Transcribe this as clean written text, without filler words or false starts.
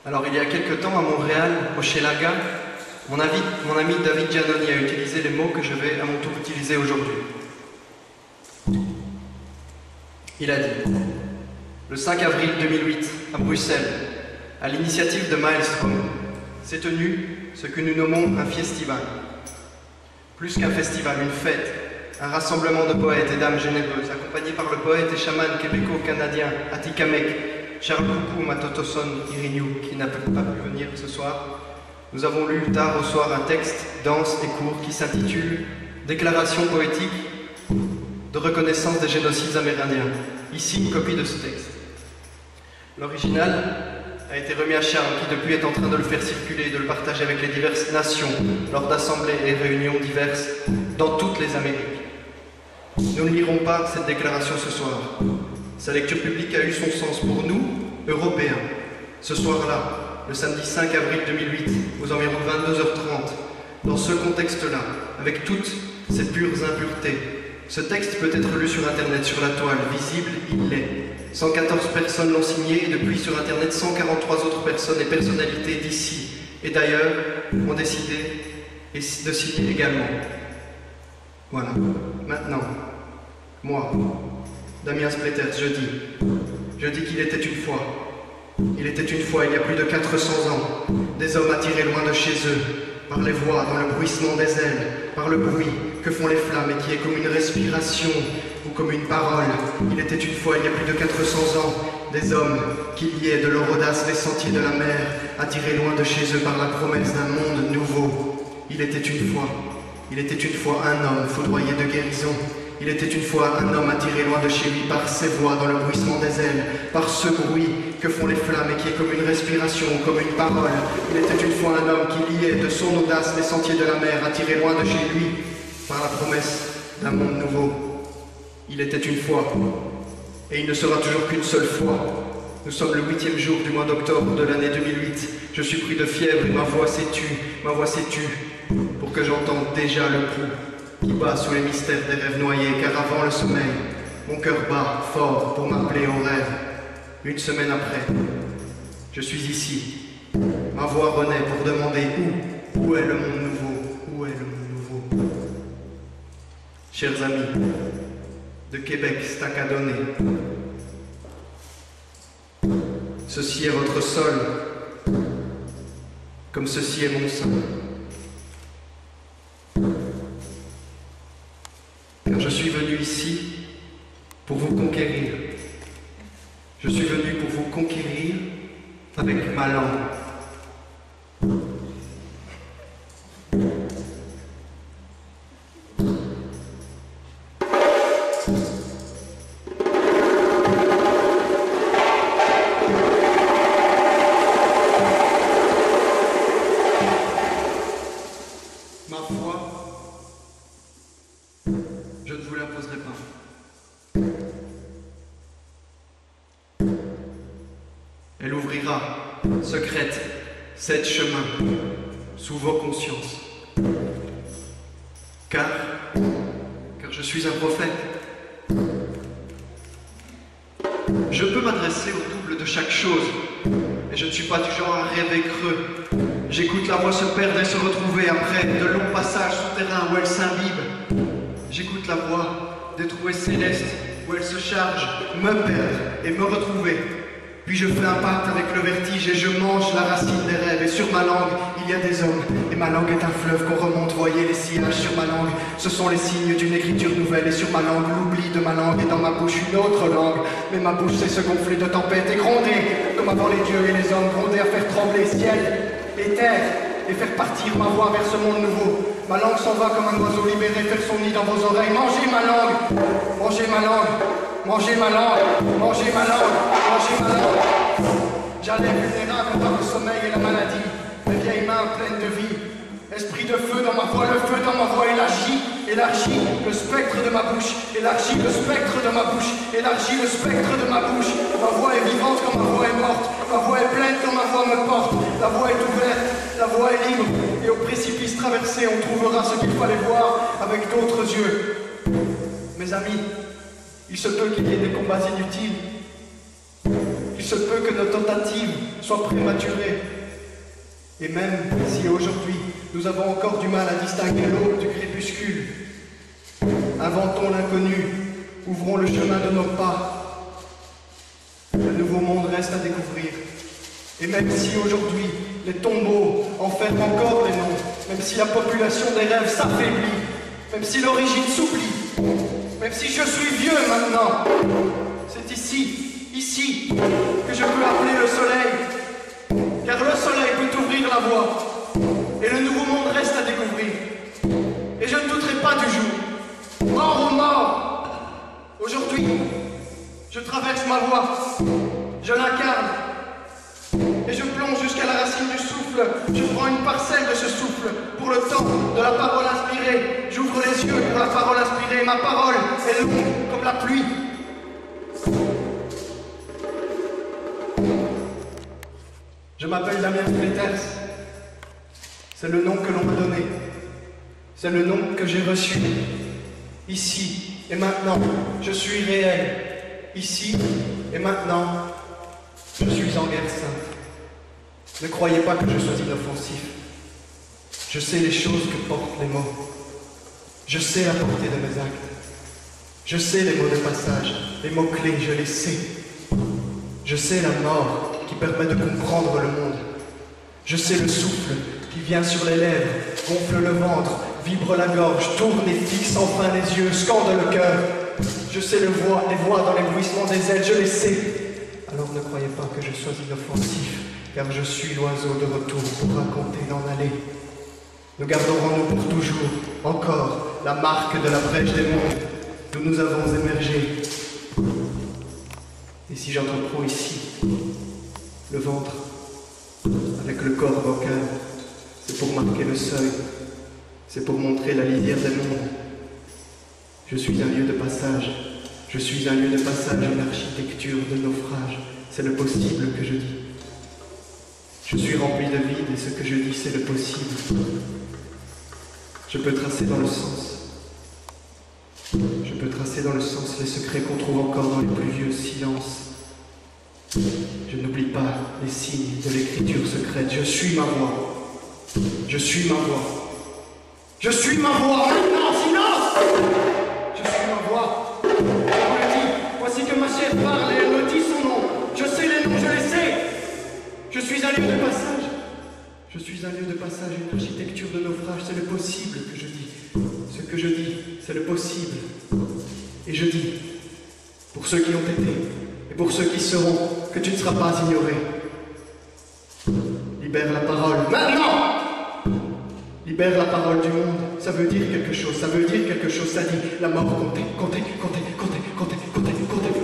Alors, il y a quelque temps, à Montréal, au Hochelaga, mon ami David Giannoni a utilisé les mots que je vais à mon tour utiliser aujourd'hui. Il a dit, le 5 avril 2008, à Bruxelles, à l'initiative de Maelstrom, s'est tenu ce que nous nommons un festival. Plus qu'un festival, une fête, un rassemblement de poètes et d'âmes généreuses, accompagnés par le poète et chaman québéco-canadien Atikamek, Charles Coucou Matotoson Irignou, qui n'a pas pu venir ce soir. Nous avons lu tard au soir un texte dense et court qui s'intitule « Déclaration poétique de reconnaissance des génocides amérindiens ». Ici, une copie de ce texte. L'original a été remis à Charles, qui depuis est en train de le faire circuler et de le partager avec les diverses nations lors d'assemblées et réunions diverses dans toutes les Amériques. Nous ne lirons pas cette déclaration ce soir. Sa lecture publique a eu son sens pour nous, Européens. Ce soir-là, le samedi 5 avril 2008, aux environs de 22h30, dans ce contexte-là, avec toutes ces pures impuretés, ce texte peut être lu sur Internet, sur la toile, visible, il l'est. 114 personnes l'ont signé et depuis sur Internet, 143 autres personnes et personnalités d'ici et d'ailleurs ont décidé de signer également. Voilà. Maintenant, moi, Damien Spleters, je dis qu'il était une fois. Il était une fois, il y a plus de 400 ans, des hommes attirés loin de chez eux, par les voix, dans le bruissement des ailes, par le bruit que font les flammes et qui est comme une respiration ou comme une parole. Il était une fois, il y a plus de 400 ans, des hommes qui liaient de leur audace les sentiers de la mer, attirés loin de chez eux par la promesse d'un monde nouveau. Il était une fois un homme foudroyé de guérison. Il était une fois un homme attiré loin de chez lui par ses voix dans le bruissement des ailes, par ce bruit que font les flammes et qui est comme une respiration ou comme une parole. Il était une fois un homme qui liait de son audace les sentiers de la mer, attiré loin de chez lui par la promesse d'un monde nouveau. Il était une fois, et il ne sera toujours qu'une seule fois. Nous sommes le 8e jour du mois d'octobre de l'année 2008. Je suis pris de fièvre et ma voix s'est tue, pour que j'entende déjà le pouls qui bat sous les mystères des rêves noyés, car avant le sommeil, mon cœur bat fort pour m'appeler au rêve. Une semaine après, je suis ici. Ma voix renaît pour demander où est le monde nouveau, où est le monde nouveau. Chers amis, de Québec, Stacadonné, ceci est votre sol, comme ceci est mon sein. Car je suis venu ici pour vous conquérir. Je suis venu pour vous conquérir avec ma langue. Ma foi, je ne vous l'imposerai pas. Elle ouvrira, secrète, 7 chemins sous vos consciences. Car je suis un prophète. Je peux m'adresser au double de chaque chose, et je ne suis pas du genre à rêver creux. J'écoute la voix se perdre et se retrouver après de longs passages souterrains où elle s'imbibe. J'écoute la voix des trouées célestes où elle se charge, me perdre et me retrouver. Puis je fais un pacte avec le vertige et je mange la racine des rêves. Et sur ma langue, il y a des hommes. Et ma langue est un fleuve qu'on remonte. Voyez les sillages sur ma langue. Ce sont les signes d'une écriture nouvelle. Et sur ma langue, l'oubli de ma langue. Et dans ma bouche, une autre langue. Mais ma bouche sait se gonfler de tempête et gronder. Comme avant les dieux et les hommes, gronder à faire trembler ciel et terre. Et faire partir ma voix vers ce monde nouveau. Ma langue s'en va comme un oiseau libéré faire son nid dans vos oreilles. Mangez ma langue. Mangez ma langue. Mangez ma langue, mangez ma langue, mangez ma langue. J'allais vulnérable par le sommeil et la maladie, mes vieilles mains pleines de vie. Esprit de feu dans ma voix, le feu dans ma voix élargit le spectre de ma bouche, élargit le spectre de ma bouche, élargit le spectre de ma bouche. Ma voix est vivante quand ma voix est morte, ma voix est pleine quand ma voix me porte. La voix est ouverte, la voix est libre, et au précipice traversé, on trouvera ce qu'il fallait voir avec d'autres yeux. Mes amis, il se peut qu'il y ait des combats inutiles. Il se peut que nos tentatives soient prématurées. Et même si aujourd'hui nous avons encore du mal à distinguer l'aube du crépuscule, inventons l'inconnu, ouvrons le chemin de nos pas. Le nouveau monde reste à découvrir. Et même si aujourd'hui les tombeaux enferment encore les noms, même si la population des rêves s'affaiblit, même si l'origine s'oublie, même si je suis vieux maintenant, c'est ici, que je peux appeler le soleil, car le soleil peut ouvrir la voie, et le nouveau monde reste à découvrir. Et je ne douterai pas du jour. Mort ou mort, aujourd'hui, je traverse ma voie, je l'incarne, et je plonge jusqu'à la racine du souffle. Je prends une parcelle de ce souffle pour le temps de la parole inspirée. J'ouvre les yeux pour la parole inspirée. Ma parole est longue comme la pluie. Je m'appelle Damien Fletters. C'est le nom que l'on m'a donné. C'est le nom que j'ai reçu. Ici et maintenant, je suis réel. Ici et maintenant, je suis en guerre sainte. Ne croyez pas que je sois inoffensif. Je sais les choses que portent les mots. Je sais la portée de mes actes. Je sais les mots de passage, les mots-clés, je les sais. Je sais la mort qui permet de comprendre le monde. Je sais le souffle qui vient sur les lèvres, gonfle le ventre, vibre la gorge, tourne et fixe enfin les yeux, scande le cœur. Je sais les voix dans l'éblouissement des ailes, je les sais. Alors ne croyez pas que je sois inoffensif, car je suis l'oiseau de retour pour raconter l'en aller. Nous garderons-nous pour toujours, encore, la marque de la brèche des mondes, d'où nous avons émergé. Et si j'entreprends ici, le ventre, avec le corps vocal, c'est pour marquer le seuil, c'est pour montrer la lisière des mondes. Je suis un lieu de passage, je suis un lieu de passage, une architecture de naufrage, c'est le possible que je dis. Je suis rempli de vide et ce que je dis c'est le possible. Je peux tracer dans le sens. Je peux tracer dans le sens les secrets qu'on trouve encore dans les plus vieux silences. Je n'oublie pas les signes de l'écriture secrète. Je suis ma voix. Je suis ma voix. Je suis ma voix. Maintenant, silence! Je suis ma voix. Elle me dit, voici que ma chair parle et elle me dit son nom. Je sais les noms, je les sais. Je suis un lieu de passage. Je suis un lieu de passage, une architecture de naufrage. C'est le possible que je dis. Ce que je dis, c'est le possible. Et je dis, pour ceux qui ont été, et pour ceux qui seront, que tu ne seras pas ignoré. Libère la parole. Maintenant! Libère la parole du monde. Ça veut dire quelque chose, ça veut dire quelque chose. Ça dit, la mort comptait, comptait, comptait, comptait, comptait, comptait, comptait.